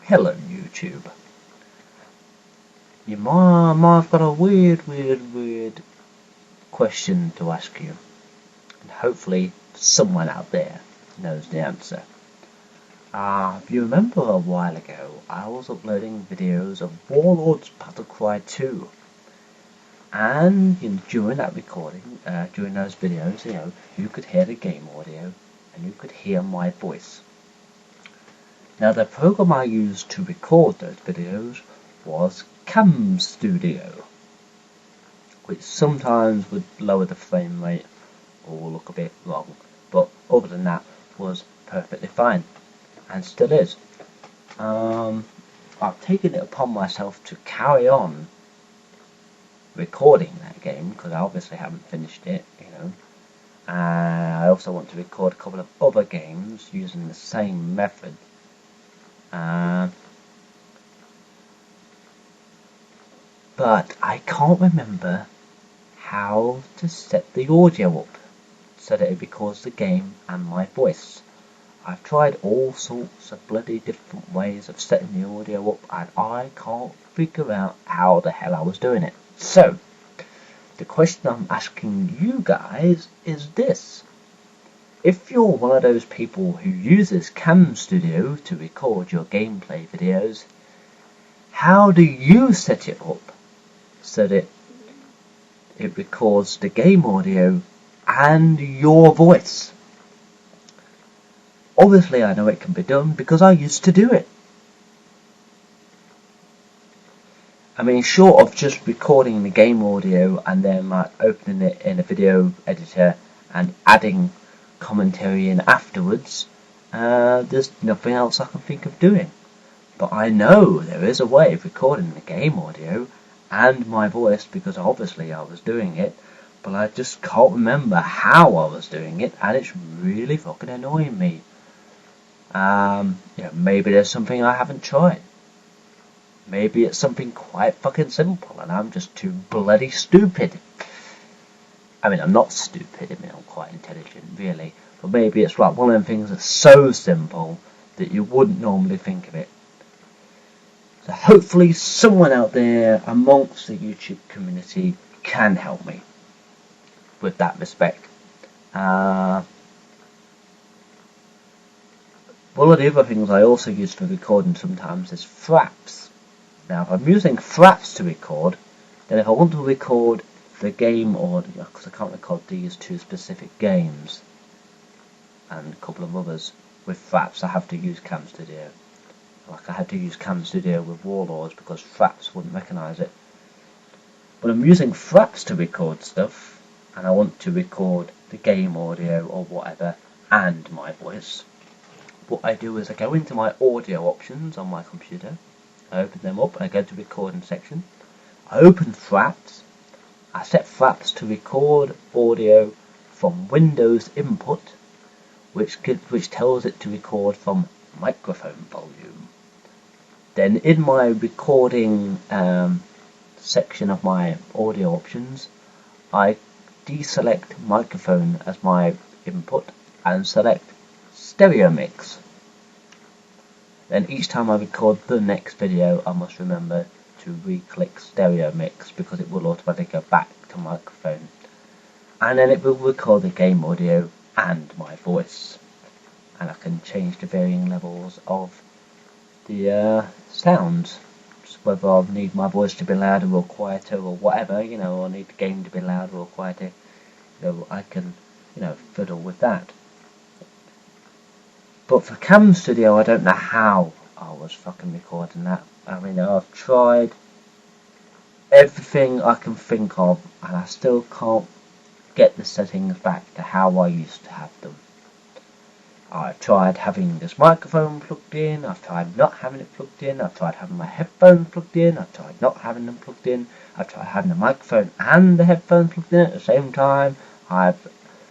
Hello YouTube. You might have got a weird question to ask you, and hopefully someone out there knows the answer. If you remember a while ago, I was uploading videos of Warlords BattleCry 2, and during that recording, during those videos, you could hear the game audio and you could hear my voice. Now, the program I used to record those videos was CamStudio, which sometimes would lower the frame rate or look a bit wrong, but other than that was perfectly fine, and still is. I've taken it upon myself to carry on recording that game, because I obviously haven't finished it, and I also want to record a couple of other games using the same method. But I can't remember how to set the audio up so that it records the game and my voice. I've tried all sorts of bloody different ways of setting the audio up, and I can't figure out how the hell I was doing it. So, the question I'm asking you guys is this. If you're one of those people who uses CamStudio to record your gameplay videos, how do you set it up so that it records the game audio and your voice? Obviously I know it can be done because I used to do it. I mean, short of just recording the game audio and then opening it in a video editor and adding commentary in afterwards, there's nothing else I can think of doing. But I know there is a way of recording the game audio and my voice, because obviously I was doing it, but I just can't remember how I was doing it, and it's really fucking annoying me. Maybe there's something I haven't tried. Maybe it's something quite fucking simple and I'm just too bloody stupid. I mean, I'm not stupid, I mean, I'm quite intelligent, really. But maybe it's like one of them things that's so simple that you wouldn't normally think of it. So hopefully someone out there amongst the YouTube community can help me with that respect. One of the other things I also use for recording sometimes is FRAPS. Now, if I'm using FRAPS to record, then if I want to record the game audio, because I can't record these two specific games and a couple of others with FRAPS, I have to use CamStudio. Like I had to use CamStudio with Warlords because FRAPS wouldn't recognise it. But I'm using FRAPS to record stuff, and I want to record the game audio or whatever and my voice. What I do is I go into my audio options on my computer, I open them up, I go to recording section, I open FRAPS, I set FRAPS to record audio from Windows input, which tells it to record from microphone volume. Then in my recording section of my audio options, I deselect microphone as my input and select stereo mix. Then each time I record the next video, I must remember to re-click stereo mix because it will automatically go back to microphone, and then it will record the game audio and my voice, and I can change the varying levels of the sounds, just whether I need my voice to be louder or quieter or whatever, or I need the game to be louder or quieter, I can fiddle with that. But for CamStudio, I don't know how I was fucking recording that. I mean, I've tried everything I can think of, and I still can't get the settings back to how I used to have them. I've tried having this microphone plugged in, I've tried not having it plugged in, I've tried having my headphones plugged in, I've tried not having them plugged in, I've tried having the microphone and the headphones plugged in at the same time. I've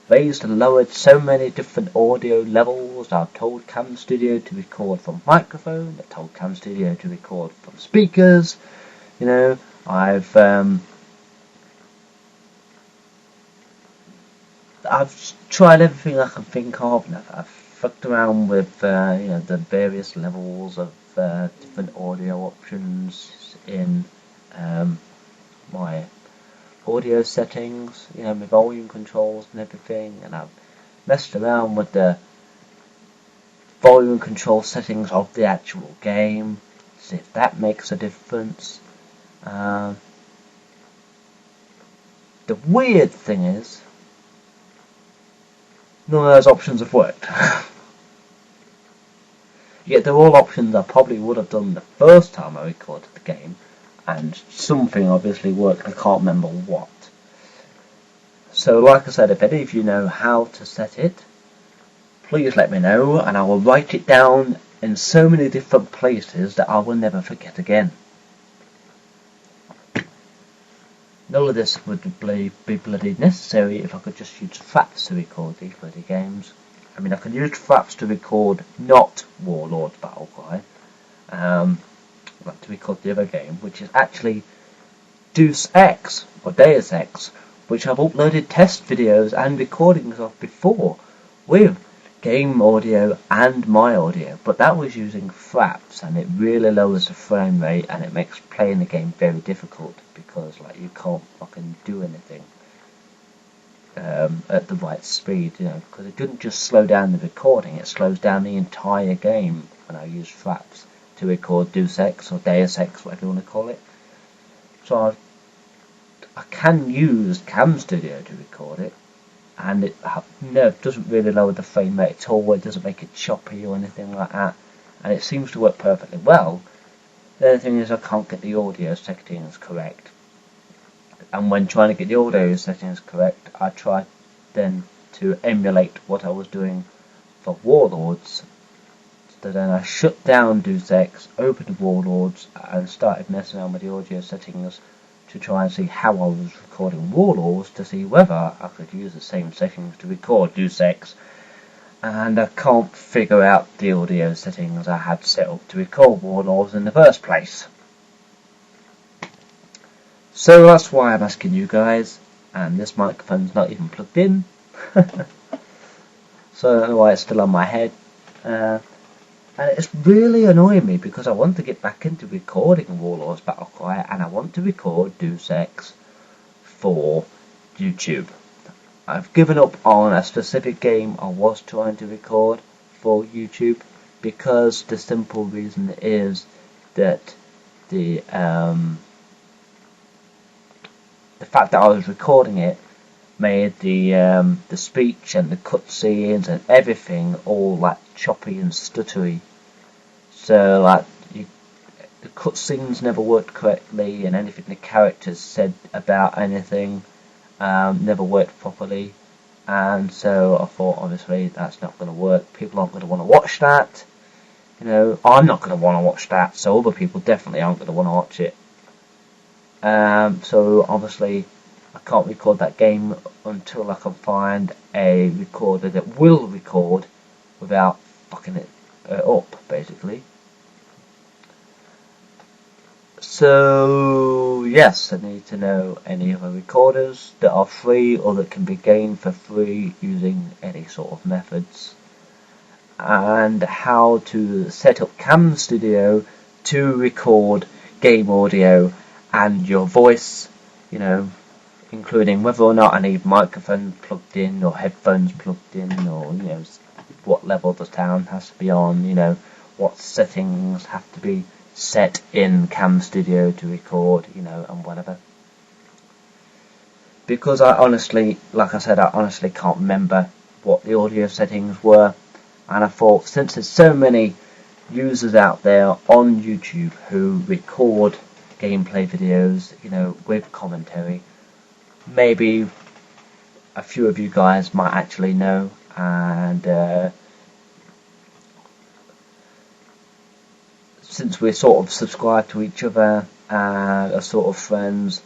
raised and lowered so many different audio levels. I've told CamStudio to record from microphone, I've told CamStudio to record from speakers, I've tried everything I can think of, and I've fucked around with the various levels of different audio options in my audio settings, my volume controls and everything, and I've messed around with the volume control settings of the actual game, see if that makes a difference. The weird thing is, none of those options have worked. Yet they're all options I probably would have done the first time I recorded the game, and something obviously worked, I can't remember what. So like I said, if any of you know how to set it, please let me know, and I will write it down in so many different places that I will never forget again. None of this would be bloody necessary if I could just use FRAPS to record these bloody games. I mean, I could use FRAPS to record not Warlords BattleCry, like to record the other game, which is actually Deus Ex, or Deus Ex, which I've uploaded test videos and recordings of before, with game audio and my audio, but that was using FRAPS, and it really lowers the frame rate, and it makes playing the game very difficult, because you can't fucking do anything at the right speed, because it doesn't just slow down the recording, it slows down the entire game when I use FRAPS to record Deus Ex or Deus Ex, whatever you want to call it. So I can use CamStudio to record it, and it doesn't really lower the frame rate at all, it doesn't make it choppy or anything like that, and it seems to work perfectly well. The only thing is I can't get the audio settings correct, and when trying to get the audio settings correct, I tried then to emulate what I was doing for Warlords. So then I shut down Deus Ex, opened Warlords, and started messing around with the audio settings to try and see how I was recording Warlords, to see whether I could use the same settings to record Deus Ex, and I can't figure out the audio settings I had set up to record Warlords in the first place. So that's why I'm asking you guys, and this microphone's not even plugged in, so I don't know why it's still on my head. And it's really annoying me, because I want to get back into recording Warlords BattleCry, and I want to record Deus Ex for YouTube. I've given up on a specific game I was trying to record for YouTube, because the simple reason is that the fact that I was recording it made the speech and the cutscenes and everything all choppy and stuttery. So the cutscenes never worked correctly, and anything the characters said about anything never worked properly. And so I thought, obviously that's not going to work. People aren't going to want to watch that. I'm not going to want to watch that, so other people definitely aren't going to want to watch it. So obviously I can't record that game until I can find a recorder that will record without fucking it up, basically. So yes, I need to know any other recorders that are free or that can be gained for free using any sort of methods, and how to set up CamStudio to record game audio and your voice, including whether or not I need microphone plugged in or headphones plugged in, or what level the sound has to be on, what settings have to be set in CamStudio to record, and whatever. Because I honestly can't remember what the audio settings were, and I thought, since there's so many users out there on YouTube who record gameplay videos, with commentary, maybe a few of you guys might actually know, and since we're sort of subscribed to each other and are sort of friends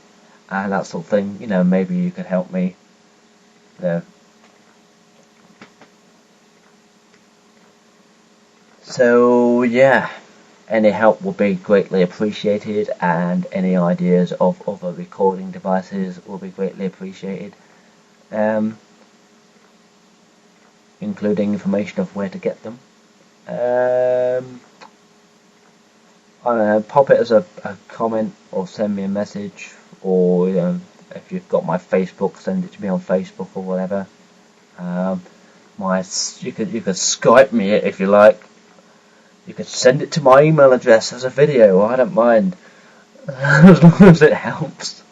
and that sort of thing, maybe you could help me. So yeah, any help will be greatly appreciated, and any ideas of other recording devices will be greatly appreciated. including information of where to get them. I don't know, pop it as a comment or send me a message, or if you've got my Facebook, send it to me on Facebook or whatever. You could Skype me if you like. You could send it to my email address as a video. I don't mind, as long as it helps.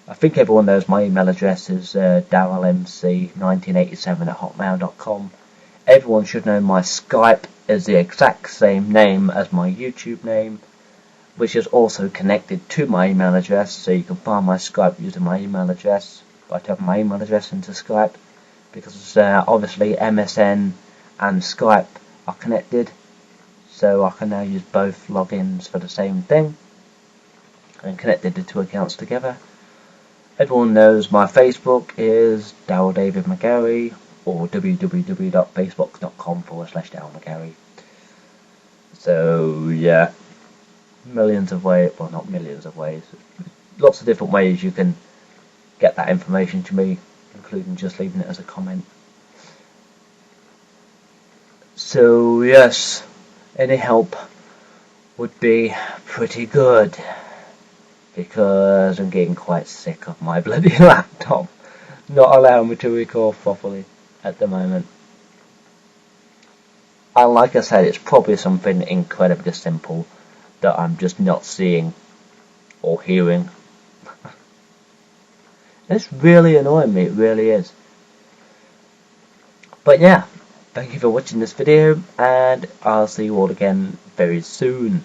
I think everyone knows my email address is darylmc1987@hotmail.com. Everyone should know my Skype is the exact same name as my YouTube name, which is also connected to my email address, so you can find my Skype using my email address by typing my email address into Skype, because obviously MSN and Skype are connected, so I can now use both logins for the same thing and connected the two accounts together. Everyone knows my Facebook is Daryl David McGarry, or www.facebook.com/DarylMcGarry. So yeah, millions of ways, well not millions of ways, lots of different ways you can get that information to me, including just leaving it as a comment. So yes, any help would be pretty good, because I'm getting quite sick of my bloody laptop not allowing me to record properly at the moment. And like I said, it's probably something incredibly simple that I'm just not seeing or hearing. It's really annoying me, it really is. But yeah, thank you for watching this video, and I'll see you all again very soon.